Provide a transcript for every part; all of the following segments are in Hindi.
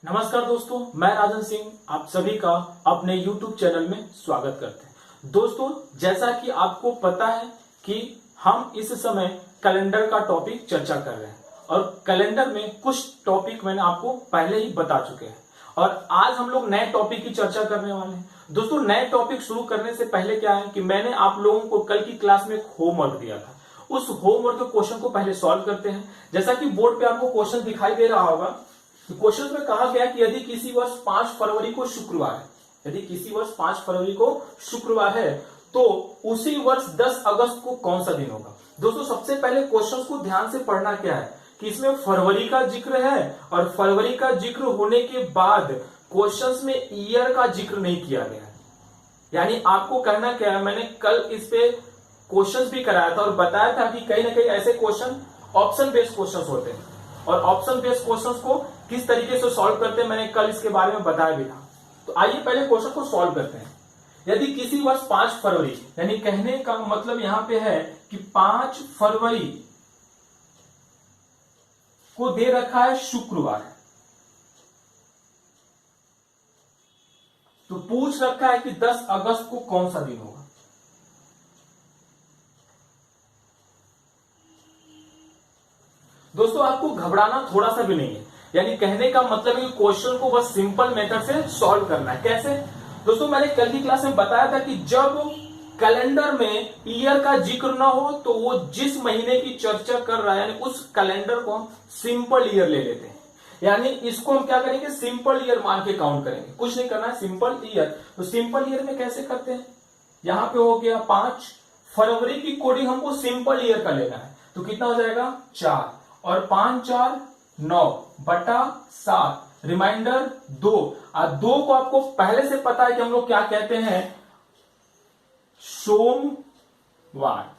नमस्कार दोस्तों, मैं राजन सिंह आप सभी का अपने YouTube चैनल में स्वागत करते हैं। दोस्तों, जैसा कि आपको पता है कि हम इस समय कैलेंडर का टॉपिक चर्चा कर रहे हैं और कैलेंडर में कुछ टॉपिक मैंने आपको पहले ही बता चुके हैं और आज हम लोग नए टॉपिक की चर्चा करने वाले हैं। दोस्तों, नए टॉपिक शुरू करने से पहले क्या है कि मैंने आप लोगों को कल की क्लास में एक होमवर्क दिया था। उस होमवर्क के क्वेश्चन को पहले सॉल्व करते हैं। जैसा कि बोर्ड पे आपको क्वेश्चन दिखाई दे रहा होगा, क्वेश्चन में कहा गया कि यदि किसी वर्ष 5 फरवरी को शुक्रवार है, यदि किसी वर्ष 5 फरवरी को शुक्रवार है तो उसी वर्ष 10 अगस्त को कौन सा दिन होगा। दोस्तों, सबसे पहले क्वेश्चन को ध्यान से पढ़ना क्या है कि इसमें फरवरी का जिक्र है और फरवरी का जिक्र होने के बाद क्वेश्चन में ईयर का जिक्र नहीं किया गया है। यानी आपको कहना क्या है, मैंने कल इस पे क्वेश्चन भी कराया था और बताया था कि कहीं ना कहीं ऐसे क्वेश्चन ऑप्शन बेस्ड क्वेश्चन होते हैं और ऑप्शन बेस्ड क्वेश्चंस को किस तरीके से सॉल्व करते हैं मैंने कल इसके बारे में बताया भी था। तो आइए पहले क्वेश्चन को सॉल्व करते हैं। यदि किसी वर्ष 5 फरवरी, यानी कहने का मतलब यहां पे है कि 5 फरवरी को दे रखा है शुक्रवार, तो पूछ रखा है कि 10 अगस्त को कौन सा दिन होगा। दोस्तों, आपको घबराना थोड़ा सा भी नहीं है। यानी कहने का मतलब है कि क्वेश्चन को बस सिंपल मेथड से सॉल्व करना है। कैसे? दोस्तों, मैंने कल की क्लास में बताया था कि जब कैलेंडर में ईयर का जिक्र ना हो तो वो जिस महीने की चर्चा कर रहा है यानी उस कैलेंडर को हम सिंपल ईयर ले लेते हैं। यानी इसको हम क्या करेंगे, सिंपल ईयर मान के काउंट करेंगे, कुछ नहीं करना है, सिंपल ईयर। तो सिंपल ईयर में कैसे करते हैं, यहां पे हो गया 5 फरवरी की कोडिंग हमको सिंपल ईयर का लेना है, तो कितना हो जाएगा 4 और 5 4 9 बटा 7 रिमाइंडर 2 और 2 को आपको पहले से पता है कि हम लोग क्या कहते हैं, सोमवार।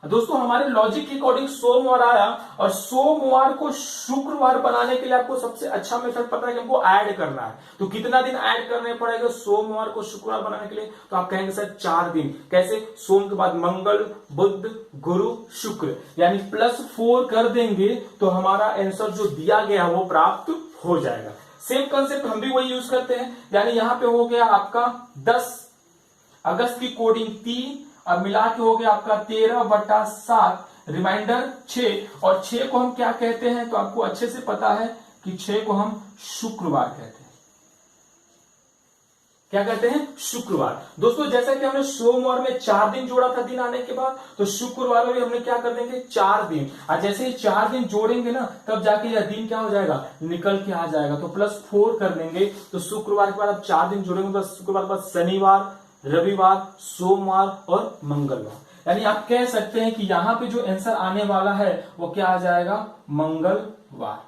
दोस्तों, हमारे लॉजिक के अकॉर्डिंग सोमवार आया और सोमवार को शुक्रवार बनाने के लिए आपको सबसे अच्छा मेथड पता है कि हमको ऐड करना है। तो कितना दिन ऐड करने पड़ेगा सोमवार को शुक्रवार बनाने के लिए, तो आप कहेंगे सर 4 दिन। कैसे? सोम के बाद मंगल, बुध, गुरु, शुक्र, यानी +4 कर देंगे तो हमारा आंसर जो दिया गया वो प्राप्त हो जाएगा। सेम कंसेप्ट हम भी वही यूज करते हैं। यानी यहां पे हो गया आपका 10 अगस्त की कोडिंग 3 अब मिला के हो गया आपका 13 बटा 7 रिमाइंडर 6 और 6 को हम क्या कहते हैं, तो आपको अच्छे से पता है कि 6 को हम शुक्रवार कहते हैं। क्या कहते हैं? शुक्रवार। दोस्तों, जैसा कि हमने सोमवार में 4 दिन जोड़ा था दिन आने के बाद, तो शुक्रवार में भी हमने क्या कर देंगे 4 दिन, और जैसे ही 4 दिन जोड़ेंगे ना तब जाके यह दिन क्या हो जाएगा, निकल के आ जाएगा। तो +4 कर देंगे तो शुक्रवार के बाद आप 4 दिन जोड़ेंगे तो शुक्रवार के बाद शनिवार, रविवार, सोमवार और मंगलवार। यानी आप कह सकते हैं कि यहां पे जो आंसर आने वाला है वो क्या आ जाएगा, मंगलवार।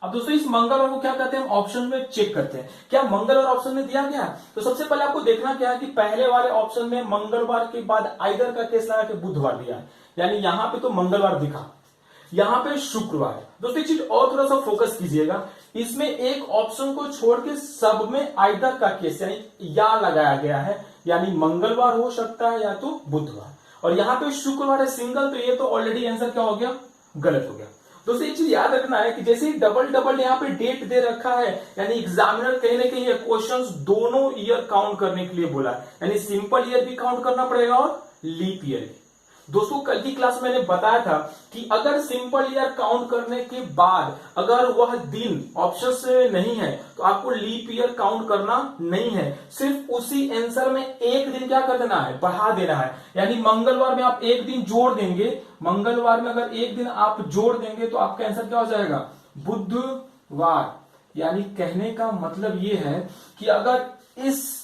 अब दोस्तों, इस मंगलवार को क्या करते हैं, हम ऑप्शन में चेक करते हैं क्या मंगलवार ऑप्शन में दिया गया। तो सबसे पहले आपको देखना क्या है कि पहले वाले ऑप्शन में मंगलवार के बाद आइदर का केस लगा के बुधवार दिया है, यानी यहां पे तो मंगलवार दिखा, यहां पे शुक्रवार है। दोस्तों, एक चीज और थोड़ा सा फोकस कीजिएगा, इसमें एक ऑप्शन को छोड़ के सब में आइदर का केस यानी या लगाया गया है, यानी मंगलवार हो सकता है या तो बुधवार, और यहां पे शुक्रवार है सिंगल, तो ये तो ऑलरेडी आंसर क्या हो गया, गलत हो गया। दोस्तों, एक चीज याद रखना है कि जैसे ही डबल यहाँ पे डेट दे रखा है, यानी एग्जामिनर कहीं ना कहीं क्वेश्चंस दोनों ईयर काउंट करने के लिए बोला है, यानी सिंपल ईयर भी काउंट करना पड़ेगा और लीप ईयर भी। दोस्तों, कल की क्लास में मैंने बताया था कि अगर सिंपल ईयर काउंट करने के बाद अगर वह दिन ऑप्शन से नहीं है तो आपको लीप ईयर काउंट करना नहीं है, सिर्फ उसी आंसर में एक दिन क्या कर देना है, बढ़ा देना है। यानी मंगलवार में आप एक दिन जोड़ देंगे, मंगलवार में अगर एक दिन आप जोड़ देंगे तो आपका आंसर क्या हो जाएगा, बुधवार। यानी कहने का मतलब यह है कि अगर इस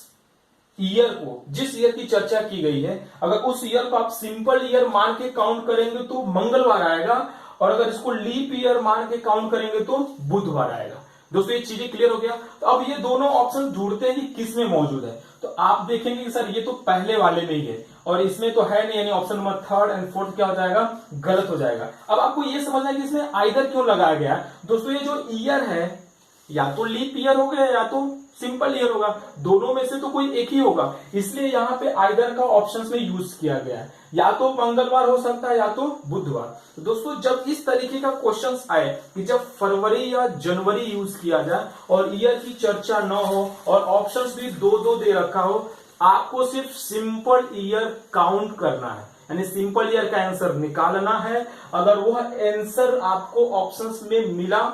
ईयर को, जिस ईयर की चर्चा की गई है, अगर उस ईयर को आप सिंपल ईयर मान के काउंट करेंगे तो मंगलवार आएगा, और अगर इसको लीप ईयर मान के काउंट करेंगे तो बुधवार आएगा। दोस्तों, ये चीजें क्लियर हो गया। तो अब ये दोनों ऑप्शन ढूंढते हैं कि किस में मौजूद है, तो आप देखेंगे कि सर ये तो पहले वाले में ही है और इसमें तो है नहीं, यानी option number 3rd and 4th क्या हो जाएगा, गलत हो जाएगा। अब आपको ये समझना है कि इसमें आइदर क्यों लगाया गया है। दोस्तों, ये जो ईयर है या तो लीप ईयर होगा या तो सिंपल ईयर होगा, दोनों में से तो कोई एक ही होगा, इसलिए यहाँ पे आइदर का ऑप्शंस में यूज किया गया है, या तो मंगलवार हो सकता है या तो बुधवार। तो दोस्तों जब इस तरीके का क्वेश्चंस आए कि जब फरवरी या जनवरी यूज किया जाए और ईयर की चर्चा न हो और ऑप्शंस भी दो दो दे रखा हो, आपको सिर्फ सिंपल ईयर काउंट करना है, यानी सिंपल ईयर का आंसर निकालना है। अगर वह आंसर आपको ऑप्शंस में मिला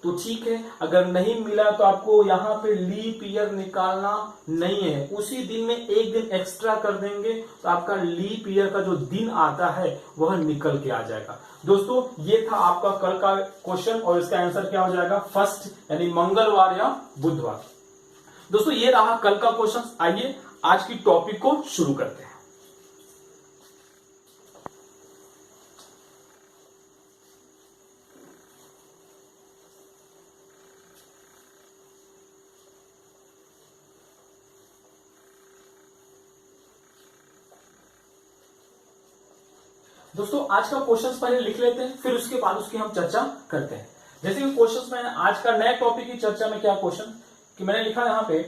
तो ठीक है, अगर नहीं मिला तो आपको यहाँ पे लीप ईयर निकालना नहीं है, उसी दिन में एक दिन एक्स्ट्रा कर देंगे तो आपका लीप ईयर का जो दिन आता है वह निकल के आ जाएगा। दोस्तों ये था आपका कल का क्वेश्चन और इसका आंसर क्या हो जाएगा, फर्स्ट यानी मंगलवार या बुधवार। दोस्तों ये रहा कल का क्वेश्चन। आइए आज की टॉपिक को शुरू करते हैं। दोस्तों आज का क्वेश्चन पहले लिख लेते हैं, फिर उसके बाद उसकी हम चर्चा करते हैं। जैसे कि क्वेश्चन में आज का नया टॉपिक की चर्चा में क्या क्वेश्चन कि मैंने लिखा यहां पे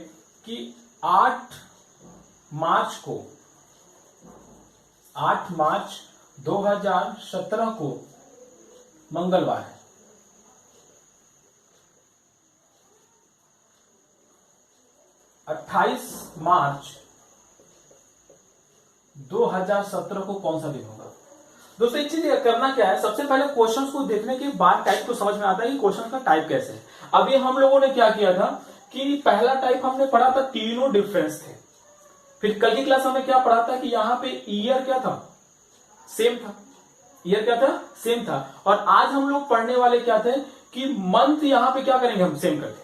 कि 8 मार्च 2017 को मंगलवार है। 28 मार्च 2017 को कौन सा दिन होगा। दोस्तों एक चीज करना क्या है, सबसे पहले क्वेश्चंस को देखने के बाद टाइप को समझ में आता है कि क्वेश्चन का टाइप कैसे है। अभी हम लोगों ने क्या किया था कि पहला टाइप हमने पढ़ा था, तीनों डिफरेंस थे। फिर कल की क्लास में क्या पढ़ा था कि यहाँ पे ईयर क्या था, सेम था, ईयर क्या था, सेम था। और आज हम लोग पढ़ने वाले क्या थे कि मंथ यहाँ पे क्या करेंगे, हम सेम करते हैं।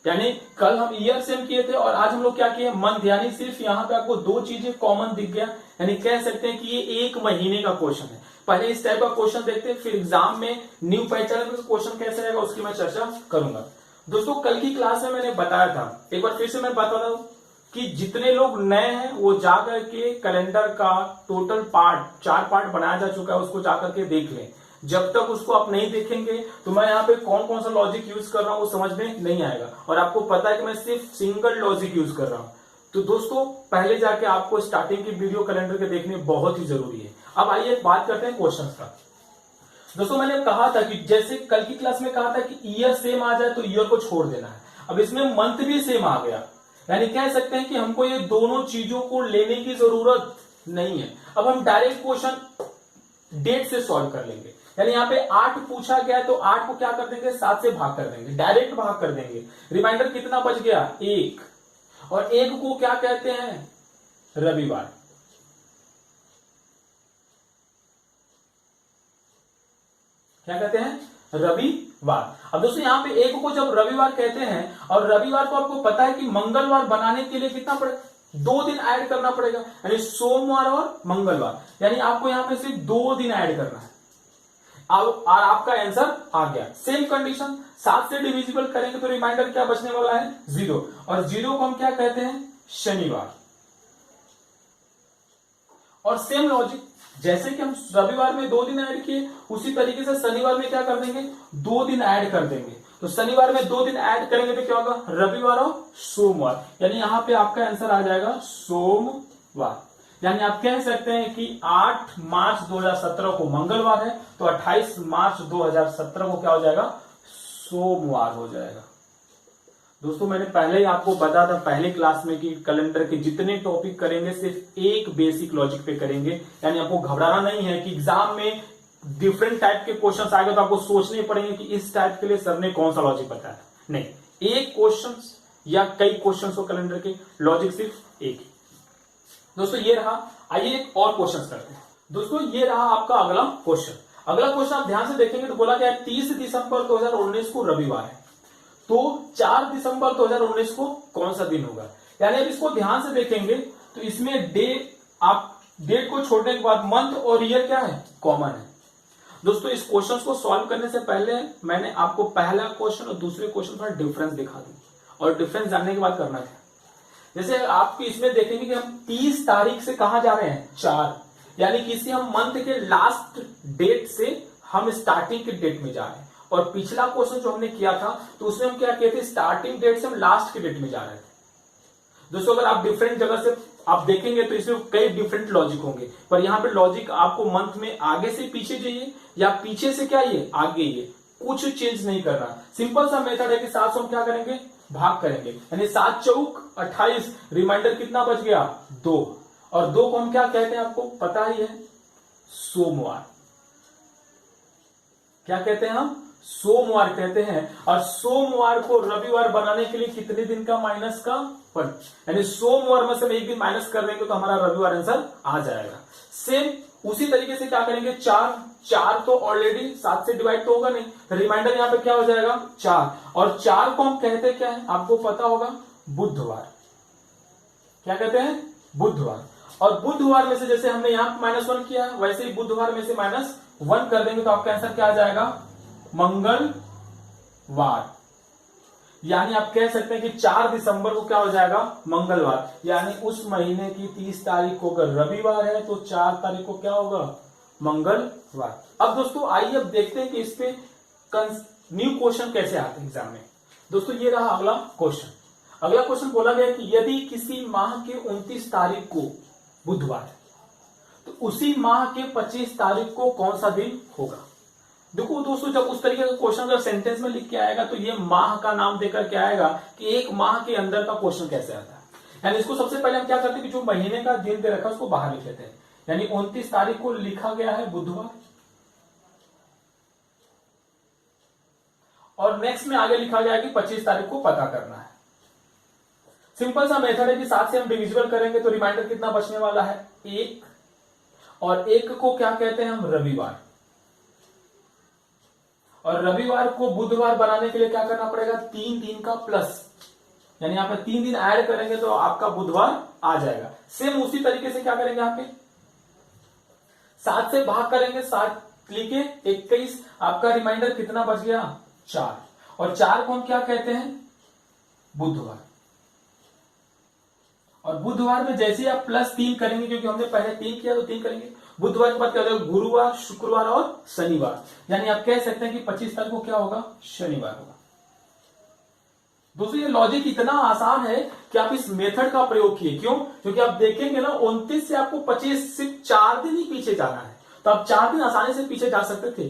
यानी कल हम ईयर सेम किए थे और आज हम लोग क्या किए, मंथ। यानी सिर्फ यहाँ पे आपको दो चीजें कॉमन दिख गया, यानी कह सकते हैं कि ये एक महीने का क्वेश्चन है। पहले इस टाइप का क्वेश्चन देखते हैं, फिर एग्जाम में न्यू पैटर्न में क्वेश्चन कैसे रहेगा उसकी मैं चर्चा करूंगा। दोस्तों कल की क्लास में मैंने बताया था, एक बार फिर से मैं बता दूं कि जितने लोग नए हैं वो जाकर के कैलेंडर का टोटल पार्ट 4 पार्ट बनाया जा चुका है, उसको जाकर के देख लें। जब तक उसको आप नहीं देखेंगे तो मैं यहाँ पे कौन कौन सा लॉजिक यूज कर रहा हूँ वो समझ में नहीं आएगा, और आपको पता है कि मैं सिर्फ सिंगल लॉजिक यूज कर रहा हूँ। तो दोस्तों पहले जाके आपको स्टार्टिंग की वीडियो कैलेंडर के देखने बहुत ही जरूरी है। अब आइए बात करते हैं क्वेश्चन का। दोस्तों मैंने कहा था कि जैसे कल की क्लास में कहा था कि ईयर सेम आ जाए तो ईयर को छोड़ देना है। अब इसमें मंथ भी सेम आ गया, यानी कह सकते हैं कि हमको ये दोनों चीजों को लेने की जरूरत नहीं है। अब हम डायरेक्ट क्वेश्चन डेट से सॉल्व कर लेंगे। यानी यहाँ पे 8 पूछा गया है तो 8 को क्या कर देंगे, 7 से भाग कर देंगे, डायरेक्ट भाग कर देंगे। रिमाइंडर कितना बच गया, 1। और 1 को क्या कहते हैं, रविवार। क्या कहते हैं, रविवार। अब दोस्तों यहाँ पे 1 को जब रविवार कहते हैं, और रविवार को आपको पता है कि मंगलवार बनाने के लिए कितना पड़ेगा, 2 दिन ऐड करना पड़ेगा, यानी सोमवार और मंगलवार। यानी आपको यहाँ पे सिर्फ 2 दिन ऐड करना है। अब आपका आंसर आ गया। सेम कंडीशन, 7 से डिविजिबल करेंगे तो रिमाइंडर क्या बचने वाला है, 0। और 0 को हम क्या कहते हैं, शनिवार। और सेम लॉजिक, जैसे कि हम रविवार में 2 दिन ऐड किए, उसी तरीके से शनिवार में क्या कर देंगे, 2 दिन ऐड कर देंगे। तो शनिवार में 2 दिन ऐड करेंगे तो क्या होगा, रविवार और सोमवार। यानी यहां पे आपका आंसर आ जाएगा सोमवार। यानी आप कह सकते हैं कि 8 मार्च 2017 को मंगलवार है तो 28 मार्च 2017 को क्या हो जाएगा, सोमवार हो जाएगा। दोस्तों मैंने पहले ही आपको बताया था पहले क्लास में कि कैलेंडर के जितने टॉपिक करेंगे सिर्फ एक बेसिक लॉजिक पे करेंगे। यानी आपको घबराना नहीं है कि एग्जाम में डिफरेंट टाइप के क्वेश्चन आएंगे तो आपको सोचने पड़ेंगे कि इस टाइप के लिए सर ने कौन सा लॉजिक बताया। नहीं, एक क्वेश्चन या कई क्वेश्चन हो कैलेंडर के, लॉजिक सिर्फ एक ही। दोस्तों ये रहा, आइए एक और क्वेश्चन करते हैं। दोस्तों ये रहा आपका अगला क्वेश्चन। अगला क्वेश्चन आप ध्यान से देखेंगे तो बोला गया 30 दिसंबर 2019 को रविवार है, तो 4 दिसंबर 2019 को कौन सा दिन होगा। यानी अब इसको ध्यान से देखेंगे तो इसमें डेट को छोड़ने के बाद मंथ और ईयर क्या है, कॉमन है। दोस्तों इस क्वेश्चन को सॉल्व करने से पहले मैंने आपको पहला क्वेश्चन और दूसरे क्वेश्चन का डिफरेंस दिखा दूं, और डिफरेंस जानने के बाद करना क्या। जैसे आपकी इसमें देखेंगे कि हम 30 तारीख से कहां जा रहे हैं, 4, यानी किसी हम मंथ के लास्ट डेट से हम स्टार्टिंग के डेट में जा रहे हैं। और पिछला क्वेश्चन जो हमने किया था तो उसमें हम क्या किए थे, स्टार्टिंग डेट से हम लास्ट के डेट में जा रहे थे। दोस्तों अगर आप डिफरेंट जगह से आप देखेंगे तो इसमें कई डिफरेंट लॉजिक होंगे, पर यहाँ पे लॉजिक आपको मंथ में आगे से पीछे जाइए या पीछे से क्या ये आगे, ये कुछ चेंज नहीं कर रहा। सिंपल सा मेथड है कि 700 हम क्या करेंगे, भाग करेंगे, यानी 7 चौक 28, रिमाइंडर कितना बच गया 2, और 2 को हम क्या कहते हैं आपको पता ही है, सोमवार। क्या कहते हैं हम, सोमवार कहते हैं। और सोमवार को रविवार बनाने के लिए कितने दिन का माइनस का 1, यानी सोमवार में से हम एक दिन माइनस कर देंगे तो हमारा रविवार आंसर आ जाएगा। सेम उसी तरीके से क्या करेंगे, 4 तो ऑलरेडी 7 से डिवाइड तो होगा नहीं, रिमाइंडर यहां पे क्या हो जाएगा 4, और 4 को हम कहते क्या है आपको पता होगा, बुधवार। क्या कहते हैं, बुधवार। और बुधवार में से जैसे हमने यहां -1 किया है वैसे ही बुधवार में से -1 कर देंगे तो आपका आंसर क्या आ जाएगा, मंगलवार। यानी आप कह सकते हैं कि 4 दिसंबर को क्या हो जाएगा, मंगलवार। यानी उस महीने की 30 तारीख को अगर रविवार है तो 4 तारीख को क्या होगा, मंगलवार। अब दोस्तों आइए अब देखते हैं कि इस पे न्यू क्वेश्चन कैसे आते हैं एग्जाम में। दोस्तों ये रहा अगला क्वेश्चन। अगला क्वेश्चन बोला गया कि यदि किसी माह के 29 तारीख को बुधवार है तो उसी माह के 25 तारीख को कौन सा दिन होगा। देखो दोस्तों जब उस तरीके का क्वेश्चन अगर सेंटेंस में लिख के आएगा तो ये माह का नाम देकर के आएगा कि एक माह के अंदर का क्वेश्चन कैसे आता है। यानी इसको सबसे पहले हम क्या करते हैं कि जो महीने का दिन दे रखा है उसको बाहर लिख लेते हैं। यानी 29 तारीख को लिखा गया है बुधवार, और नेक्स्ट में आगे लिखा गया है कि 25 तारीख को पता करना है। सिंपल सा मेथड है कि 7 से हम डिविजिबल करेंगे तो रिमाइंडर कितना बचने वाला है 1, और 1 को क्या कहते हैं हम, रविवार। और रविवार को बुधवार बनाने के लिए क्या करना पड़ेगा, 3 दिन का प्लस, यानी यहाँ पे 3 दिन ऐड करेंगे तो आपका बुधवार आ जाएगा। सेम उसी तरीके से क्या करेंगे, यहाँ पे 7 से भाग करेंगे, 7 लिखे 21, आपका रिमाइंडर कितना बच गया 4, और 4 को हम क्या कहते हैं, बुधवार। और बुधवार में जैसे आप +3 करेंगे, क्योंकि हमने पहले 3 किया तो 3 करेंगे, बुधवार के बाद क्या हो जाएगा, गुरुवार, शुक्रवार और शनिवार। यानी आप कह सकते हैं कि 25 तारीख को क्या होगा, शनिवार होगा। दोस्तों ये लॉजिक इतना आसान है कि आप इस मेथड का प्रयोग किए। क्यों, क्योंकि आप देखेंगे ना 29 से आपको 25 सिर्फ 4 दिन ही पीछे जाना है, तो आप 4 दिन आसानी से पीछे जा सकते थे,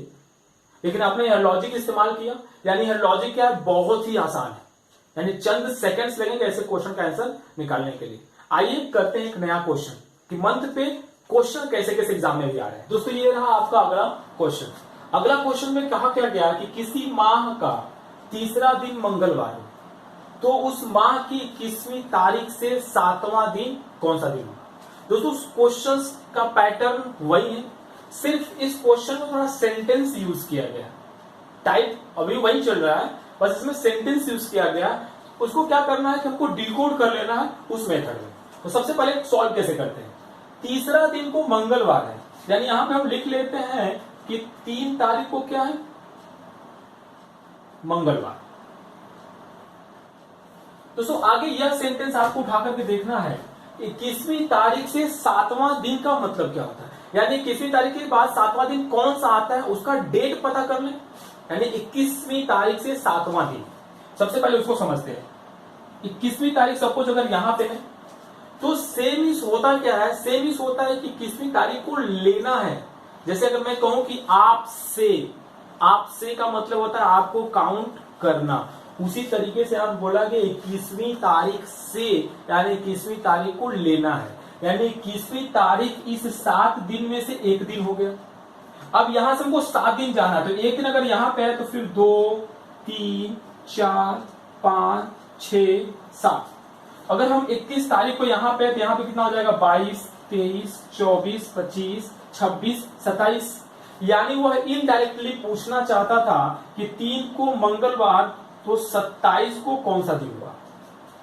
लेकिन आपने यह लॉजिक इस्तेमाल किया। यानी यह लॉजिक क्या है, बहुत ही आसान है, यानी चंद सेकंड्स लगेंगे ऐसे क्वेश्चन का आंसर निकालने के लिए। आइए करते हैं एक नया क्वेश्चन कि मंथ पे क्वेश्चन कैसे कैसे एग्जाम में भी आ रहे हैं। दोस्तों ये रहा आपका अगला क्वेश्चन। अगला क्वेश्चन में कहा क्या गया कि किसी माह का तीसरा दिन मंगलवार है तो उस माह की 21वीं तारीख से 7वां दिन कौन सा दिन होगा। दोस्तों क्वेश्चन का पैटर्न वही है, सिर्फ इस क्वेश्चन में थोड़ा सेंटेंस यूज किया गया, टाइप अभी वही चल रहा है, बस इसमें सेंटेंस यूज किया गया। उसको क्या करना है कि हमको डिकोड कर लेना है उस मेथड में। तो सबसे पहले सॉल्व कैसे करते हैं, तीसरा दिन को मंगलवार है, यानी यहां पे हम लिख लेते हैं कि 3 तारीख को क्या है, मंगलवार। दोस्तों आगे यह सेंटेंस आपको उठा करके देखना है, 21वीं तारीख से 7वां दिन का मतलब क्या होता है। यानी 21वीं तारीख के बाद 7वां दिन कौन सा आता है उसका डेट पता कर लें, यानी 21वीं तारीख से 7वां दिन। सबसे पहले उसको समझते हैं। 21वीं तारीख सपोज अगर यहां पे है तो सेम ही होता क्या है, सेम ही होता है कि 21वीं तारीख को लेना है। जैसे अगर मैं कहूं कि आपसे का मतलब होता है आपको काउंट करना, उसी तरीके से आप बोला कि 21वीं तारीख से, यानी 21वीं तारीख को लेना है, यानी 21वीं तारीख इस 7 दिन में से एक दिन हो गया। अब यहां से हमको 7 दिन जाना है, तो एक दिन अगर यहां पे है तो फिर 2, 3, 4, 5, 6, 7। अगर हम 21 तारीख को यहां पे है तो यहां पे कितना हो जाएगा, 22, 23, 24, 25, 26, 27। यानी वह इनडायरेक्टली पूछना चाहता था कि 3 को मंगलवार तो 27 को कौन सा दिन हुआ।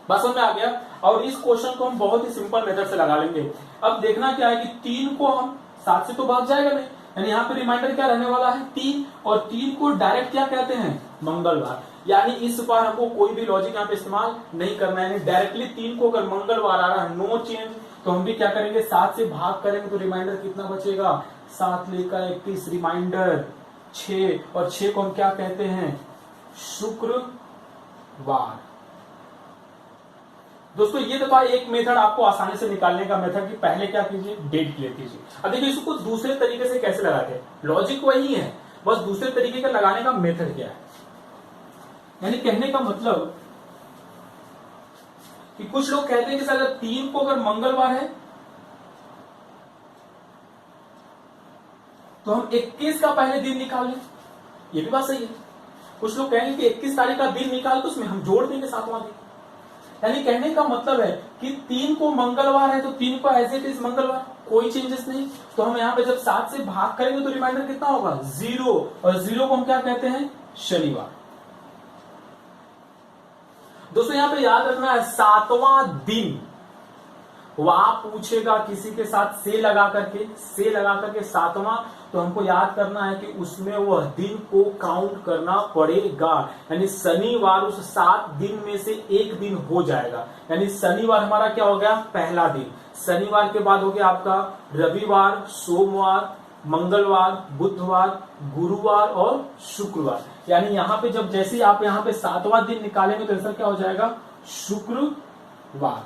बस समझ में आ गया। और इस क्वेश्चन को हम बहुत ही सिंपल मेथड से लगा लेंगे। अब देखना क्या है कि 3 को हम 7 से तो भाग जाएगा नहीं, यानी यहाँ पे रिमाइंडर क्या रहने वाला है 3, और 3 को डायरेक्ट क्या कहते हैं, मंगलवार। यानी इस बार हमको कोई भी लॉजिक यहाँ पे इस्तेमाल नहीं करना है, डायरेक्टली 3 को अगर मंगलवार आ रहा है, नो चेंज, तो हम भी क्या करेंगे 7 से भाग करेंगे तो रिमाइंडर कितना बचेगा, 7 लेकर 21 रिमाइंडर 6 और 6 को हम क्या कहते हैं, शुक्रवार। दोस्तों ये तो एक मेथड आपको आसानी से निकालने का मेथड कि पहले क्या कीजिए, डेट क्लियर कीजिए। अब देखिए इसको दूसरे तरीके से कैसे लगाते हैं, लॉजिक वही है, बस दूसरे तरीके का लगाने का मेथड क्या है। यानी कहने का मतलब कि कुछ लोग कहते हैं कि अगर 3 को अगर मंगलवार है तो हम 21 का पहले दिन निकाल लें, ये भी बात सही है। कुछ लोग कहेंगे कि 21 तारीख का दिन निकाल तो उसमें हम जोड़ देंगे 7वां दिन। यानी कहने का मतलब है कि 3 को मंगलवार है तो 3 को एज इट इज मंगलवार, कोई चेंजेस नहीं। तो हम यहाँ पे जब 7 से भाग करेंगे तो रिमाइंडर कितना होगा, 0, और 0 को हम क्या कहते हैं, शनिवार। दोस्तों यहाँ पे याद रखना है 7वां दिन, वहां पूछेगा किसी के साथ से लगा करके 7वां, तो हमको याद करना है कि उसमें वह दिन को काउंट करना पड़ेगा। यानी शनिवार उस 7 दिन में से एक दिन हो जाएगा। यानी शनिवार हमारा क्या हो गया, पहला दिन। शनिवार के बाद हो गया आपका रविवार, सोमवार, मंगलवार, बुधवार, गुरुवार और शुक्रवार। यानी यहाँ पे जब जैसे आप यहाँ पे 7वां दिन निकालेंगे तो ऐसा क्या हो जाएगा, शुक्रवार।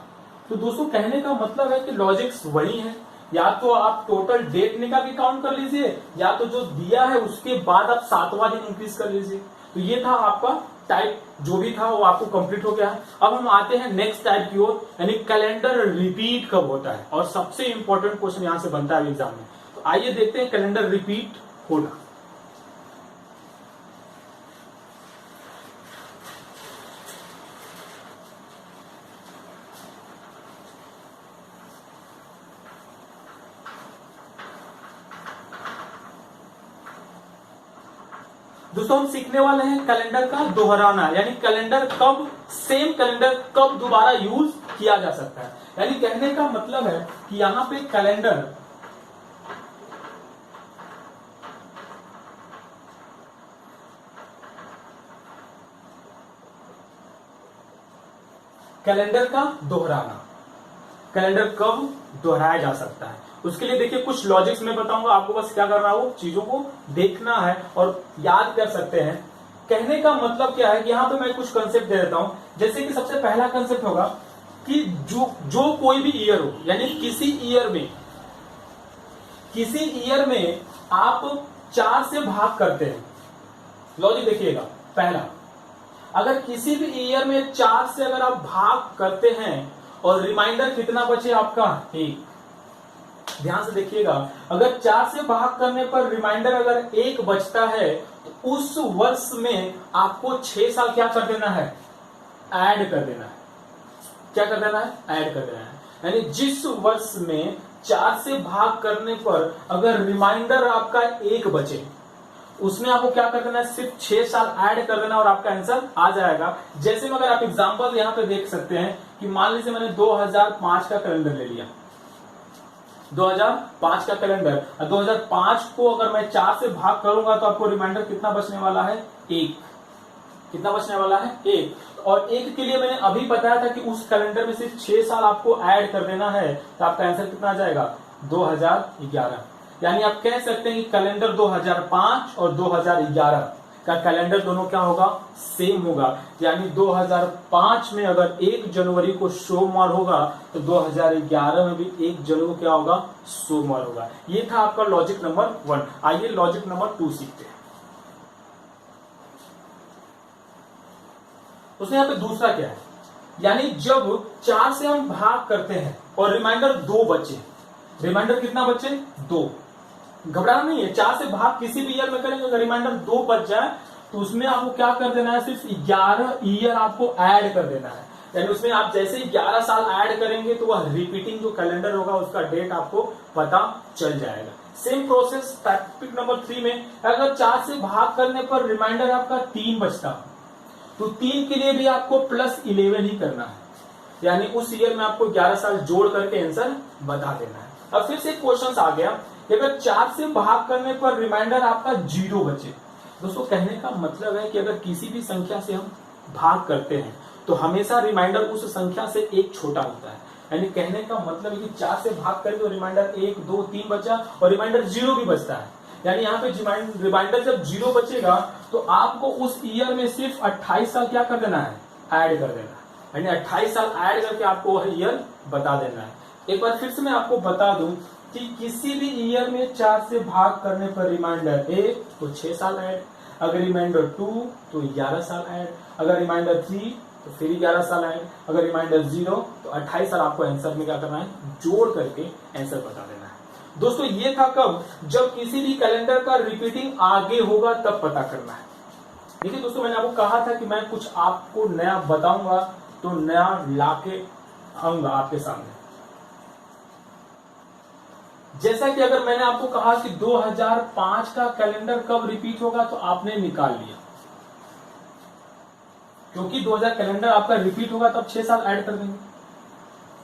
तो दोस्तों कहने का मतलब है कि लॉजिक्स वही है, या तो आप टोटल डेट निकाल के काउंट कर लीजिए, या तो जो दिया है उसके बाद आप 7वां दिन इंक्रीज कर लीजिए। तो ये था आपका टाइप, जो भी था वो आपको कंप्लीट हो गया है। अब हम आते हैं नेक्स्ट टाइप की ओर, यानी कैलेंडर रिपीट कब होता है, और सबसे इंपॉर्टेंट क्वेश्चन यहां से बनता है एग्जाम में। तो आइए देखते हैं कैलेंडर रिपीट होना। दोस्तों हम सीखने वाले हैं कैलेंडर का दोहराना, यानी कैलेंडर कब, सेम कैलेंडर कब दोबारा यूज किया जा सकता है। यानी कहने का मतलब है कि यहां पे कैलेंडर का दोहराना, कैलेंडर कब दोहराया जा सकता है, उसके लिए देखिए कुछ लॉजिक्स मैं बताऊंगा आपको, बस क्या करना है वो चीजों को देखना है और याद कर सकते हैं। कहने का मतलब क्या है कि यहां पे मैं कुछ कंसेप्ट दे देता हूं। जैसे कि सबसे पहला कंसेप्ट होगा कि जो कोई भी ईयर हो, यानी किसी ईयर में आप 4 से भाग करते हैं। लॉजिक देखिएगा, पहला, अगर किसी भी ईयर में 4 से अगर आप भाग करते हैं और रिमाइंडर कितना बचे आपका, 1। ध्यान से देखिएगा, अगर 4 से भाग करने पर रिमाइंडर अगर 1 बचता है तो उस वर्ष में आपको 6 साल क्या कर देना है, ऐड कर देना है। क्या कर देना है, ऐड कर देना है। यानी जिस वर्ष में 4 से भाग करने पर अगर रिमाइंडर आपका 1 बचे, उसमें आपको क्या कर देना है, सिर्फ 6 साल ऐड कर देना और आपका आंसर आ जाएगा। जैसे में अगर आप एग्जांपल यहां पे देख सकते हैं कि मान लीजिए मैंने 2005 का कैलेंडर ले लिया, 2005 का कैलेंडर, 2005 को अगर मैं 4 से भाग करूंगा तो आपको रिमाइंडर कितना बचने वाला है, 1। कितना बचने वाला है, 1। और 1 के लिए मैंने अभी बताया था कि उस कैलेंडर में सिर्फ 6 साल आपको ऐड कर देना है, तो आपका आंसर कितना आ जाएगा, 2011। यानी आप कह सकते हैं कि कैलेंडर 2005 और 2011 का कैलेंडर दोनों क्या होगा, सेम होगा। यानी 2005 में अगर 1 जनवरी को सोमवार होगा तो 2011 में भी 1 जनवरी को क्या होगा, सोमवार होगा। ये था आपका लॉजिक नंबर 1। आइए लॉजिक नंबर 2 सीखते हैं। उसमें यहां पे दूसरा क्या है, यानी जब 4 से हम भाग करते हैं और रिमाइंडर 2 बचे, रिमाइंडर कितना बचे, 2। घबराना नहीं है, 4 से भाग किसी भी ईयर में करेंगे, अगर रिमाइंडर 2 बच जाए तो उसमें आपको क्या कर देना है, सिर्फ 11 ईयर आपको ऐड कर देना है। यानी उसमें आप जैसे ही 11 साल ऐड करेंगे तो वह रिपीटिंग जो कैलेंडर होगा उसका डेट आपको पता चल जाएगा। सेम प्रोसेस टॉपिक नंबर 3 में, अगर 4 से भाग करने पर रिमाइंडर आपका 3 बचता तो 3 के लिए भी आपको +11 ही करना है। यानी उस ईयर में आपको 11 साल जोड़ करके आंसर बता देना है। अब फिर से क्वेश्चन आ गया कि अगर 4 से भाग करने पर रिमाइंडर आपका 0 बचे। दोस्तों कहने का मतलब है कि अगर किसी भी संख्या से हम भाग करते हैं तो हमेशा रिमाइंडर उस संख्या से 1 छोटा होता है। यानी कहने का मतलब है कि 4 से भाग करें तो रिमाइंडर 1, 2, 3 बचा और रिमाइंडर 0 भी बचता है। यानी यहाँ पे रिमाइंडर जब 0 बचेगा तो आपको उस ईयर में सिर्फ 28 साल क्या कर देना है, ऐड कर देना है, यानी 28 साल ऐड करके आपको वह ईयर बता देना है। एक बार फिर से मैं आपको बता दूं कि किसी भी ईयर में 4 से भाग करने पर रिमाइंडर 1 तो 6 साल ऐड, अगर रिमाइंडर 2 तो 11 साल ऐड, अगर रिमाइंडर 3 तो फिर 11 साल ऐड, अगर रिमाइंडर 0 तो 28 साल आपको आंसर में क्या करना है, जोड़ करके आंसर बता देना है। दोस्तों ये था कब, जब किसी भी कैलेंडर का रिपीटिंग आगे होगा तब पता करना है। देखिए दोस्तों मैंने आपको कहा था कि मैं कुछ आपको नया बताऊंगा तो नया लाके आऊंगा आपके सामने। जैसा कि अगर मैंने आपको कहा कि 2005 का कैलेंडर कब रिपीट होगा तो आपने निकाल लिया, क्योंकि 2000 कैलेंडर आपका रिपीट होगा तब 6 साल ऐड कर देंगे,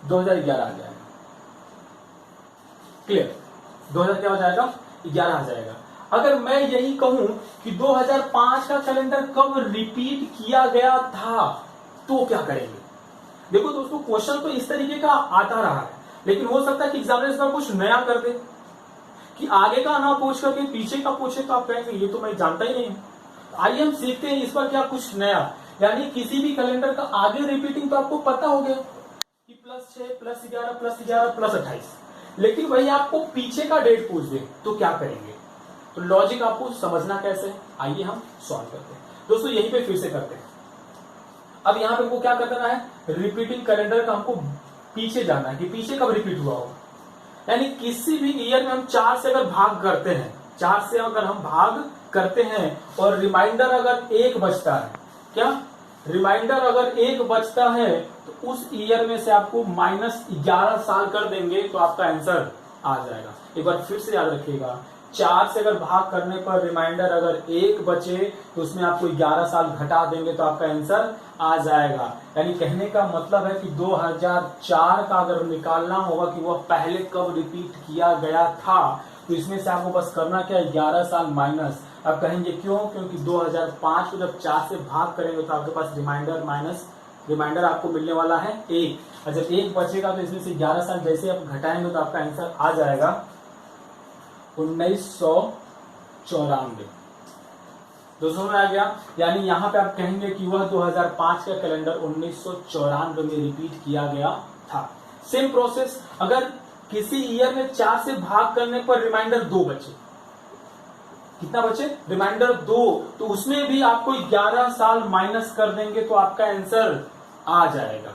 2011 आ जाएगा। क्लियर, 2000 क्या हो जाएगा, 11 आ जाएगा। अगर मैं यही कहूं कि 2005 का कैलेंडर कब रिपीट किया गया था तो क्या करेंगे। देखो दोस्तों क्वेश्चन तो इस तरीके का आता रहा है, लेकिन हो सकता है कि एग्जामिनर इस बार कुछ नया कर दे कि आगे का ना पूछ करके पीछे का पूछे, तो आप कहेंगे ये तो मैं जानता ही नहीं हूं। आइए हम सीखते हैं इस पर क्या कुछ नया, यानी किसी भी कैलेंडर का आगे रिपीटिंग तो आपको पता हो गया कि +6 +11 +11 +28, लेकिन वही आपको पीछे का डेट पूछ दे तो क्या करेंगे। तो लॉजिक आपको समझना कैसे, आइए हम सॉल्व करते हैं। दोस्तों यहीं पे फिर से करते हैं। अब यहां पे हमको क्या करना है, रिपीटिंग कैलेंडर का हमको पीछे जाना है कि पीछे कब रिपीट हुआ हो। यानी किसी भी ईयर में हम 4 से अगर भाग करते हैं, 4 से अगर हम भाग करते हैं और रिमाइंडर अगर 1 बचता है, क्या रिमाइंडर अगर 1 बचता है तो उस ईयर में से आपको -11 साल कर देंगे तो आपका आंसर आ जाएगा। एक बार फिर से याद रखिएगा, 4 से अगर भाग करने पर रिमाइंडर अगर 1 बचे तो उसमें आपको 11 साल घटा देंगे तो आपका आंसर आ जाएगा। यानी कहने का मतलब है कि 2004 का अगर निकालना होगा कि वह पहले कब रिपीट किया गया था तो इसमें से आपको बस करना क्या है, 11 साल माइनस। अब कहेंगे क्यों, क्योंकि 2005 को जब 4 से भाग करेंगे तो आपके पास रिमाइंडर माइनस रिमाइंडर आपको मिलने वाला है 1, और जब 1 बचेगा तो इसमें से 11 साल जैसे आप घटाएंगे तो आपका आंसर आ जाएगा 1994। दोस्तों में आ गया, यानी यहां पे आप कहेंगे कि वह 2005 का कैलेंडर 1994 में रिपीट किया गया था। सेम प्रोसेस, अगर किसी ईयर में 4 से भाग करने पर रिमाइंडर 2 बचे, कितना बचे, रिमाइंडर 2, तो उसमें भी आपको 11 साल माइनस कर देंगे तो आपका आंसर आ जाएगा।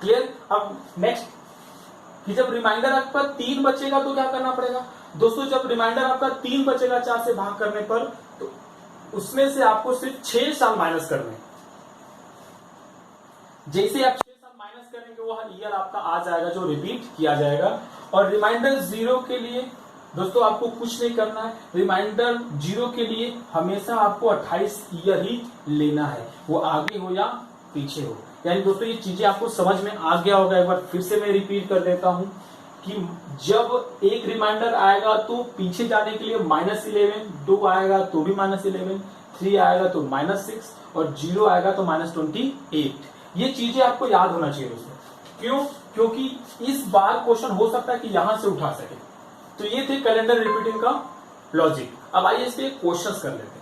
क्लियर। अब नेक्स्ट कि जब रिमाइंडर आपका 3 बचेगा तो क्या करना पड़ेगा। दोस्तों जब रिमाइंडर आपका 3 बचेगा 4 से भाग करने पर तो उसमें से आपको सिर्फ 6 साल माइनस करने। जैसे आप 6 साल माइनस करेंगे वह ईयर आपका आ जाएगा जो रिपीट किया जाएगा। और रिमाइंडर 0 के लिए दोस्तों आपको कुछ नहीं करना है, रिमाइंडर 0 के लिए हमेशा आपको 28 ईयर ही लेना है, वो आगे हो या पीछे हो। यानी दोस्तों ये चीजें आपको समझ में आ गया होगा। एक बार फिर से मैं रिपीट कर देता हूं कि जब एक रिमाइंडर आएगा तो पीछे जाने के लिए -11, 2 आएगा तो भी -11, 3 आएगा तो -6 और 0 आएगा तो -28। ये चीजें आपको याद होना चाहिए दोस्तों। क्यों, क्योंकि इस बार क्वेश्चन हो सकता है कि यहां से उठा सके। तो ये थे कैलेंडर रिपीटिंग का लॉजिक। अब आइए इस पे क्वेश्चंस कर लेते हैं।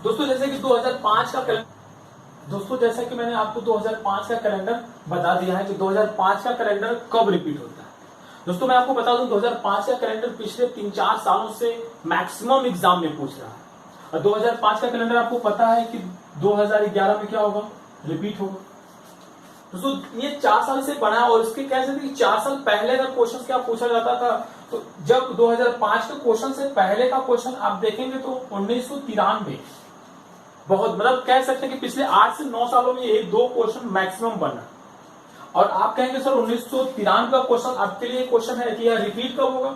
दोस्तों जैसे कि 2005 का कैलेंडर, दोस्तों जैसा कि मैंने आपको 2005 का कैलेंडर बता दिया है कि 2005 का कैलेंडर कब रिपीट होता है। दोस्तों मैं आपको बता दूं 2005 का कैलेंडर पिछले 3-4 सालों से मैक्सिमम एग्जाम में पूछ रहा है। और 2005 का कैलेंडर आपको पता है कि 2011 में क्या होगा, रिपीट होगा। दोस्तों ये 4 साल से बना और इसके कह सकते कि 4 साल पहले का क्वेश्चन क्या पूछा जाता था। तो जब 2005 के क्वेश्चन से पहले का क्वेश्चन आप देखेंगे तो 1993, बहुत मतलब कह सकते हैं कि पिछले 8 से 9 सालों में ये 2 क्वेश्चन मैक्सिमम बना। और आप कहेंगे सर 1993 का क्वेश्चन आपके लिए क्वेश्चन है कि यह रिपीट कब होगा।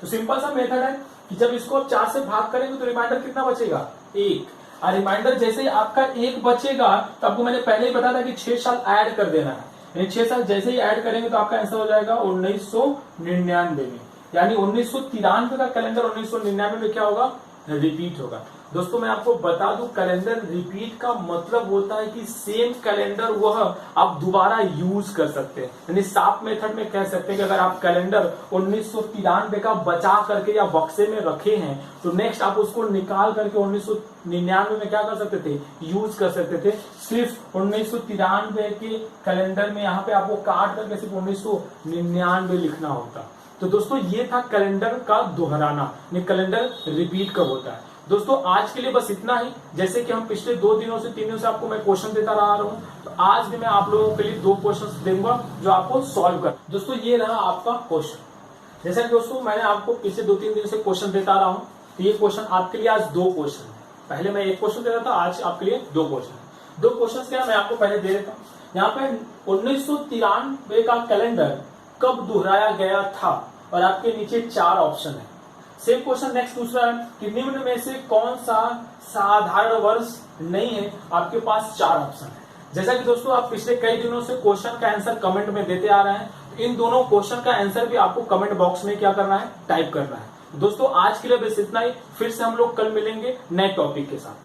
तो सिंपल सा मेथड है कि जब इसको 4 से भाग करेंगे तो रिमाइंडर कितना बचेगा, 1। और रिमाइंडर जैसे ही आपका 1 बचेगा तो आपको मैंने पहले ही बताया था कि 6 साल ऐड कर देना है। यानी 6 साल जैसे ही ऐड करेंगे तो आपका आंसर हो जाएगा 1999 में। यानी 1993 का कैलेंडर 1999 में क्या होगा, रिपीट होगा। दोस्तों मैं आपको बता दूं, कैलेंडर रिपीट का मतलब होता है कि सेम कैलेंडर वह आप दोबारा यूज कर सकते हैं। यानी साफ मेथड में कह सकते हैं कि अगर आप कैलेंडर 1993 का बचा करके या बक्से में रखे हैं तो नेक्स्ट आप उसको निकाल करके 1999 में क्या कर सकते थे, यूज कर सकते थे। सिर्फ 1993 के कैलेंडर में यहाँ पे आपको काट करके सिर्फ 1999 लिखना होता। तो दोस्तों ये था कैलेंडर का दोहराना, कैलेंडर रिपीट कब होता है। दोस्तों आज के लिए बस इतना ही। जैसे कि हम पिछले 2 दिनों से 3 दिनों से आपको मैं क्वेश्चन देता रहा हूं, तो आज भी मैं आप लोगों के लिए 2 क्वेश्चन दूंगा जो आपको सॉल्व कर। दोस्तों ये रहा आपका क्वेश्चन। जैसे दोस्तों मैंने आपको पिछले 2-3 दिन से क्वेश्चन देता रहा हूं, तो ये क्वेश्चन आपके लिए आज 2 क्वेश्चन है। पहले मैं 1 क्वेश्चन देता था, आज आपके लिए 2 क्वेश्चन। 2 क्वेश्चन क्या मैं आपको पहले दे देता हूँ। यहाँ पे 1993 का कैलेंडर कब दोहराया गया था और आपके नीचे 4 ऑप्शन है। सेम क्वेश्चन नेक्स्ट दूसरा है कि निम्न में से कौन सा साधारण वर्ष नहीं है, आपके पास 4 ऑप्शन है। जैसा कि दोस्तों आप पिछले कई दिनों से क्वेश्चन का आंसर कमेंट में देते आ रहे हैं, तो इन दोनों क्वेश्चन का आंसर भी आपको कमेंट बॉक्स में क्या करना है, टाइप करना है। दोस्तों आज के लिए बस इतना ही। फिर से हम लोग कल मिलेंगे नए टॉपिक के साथ।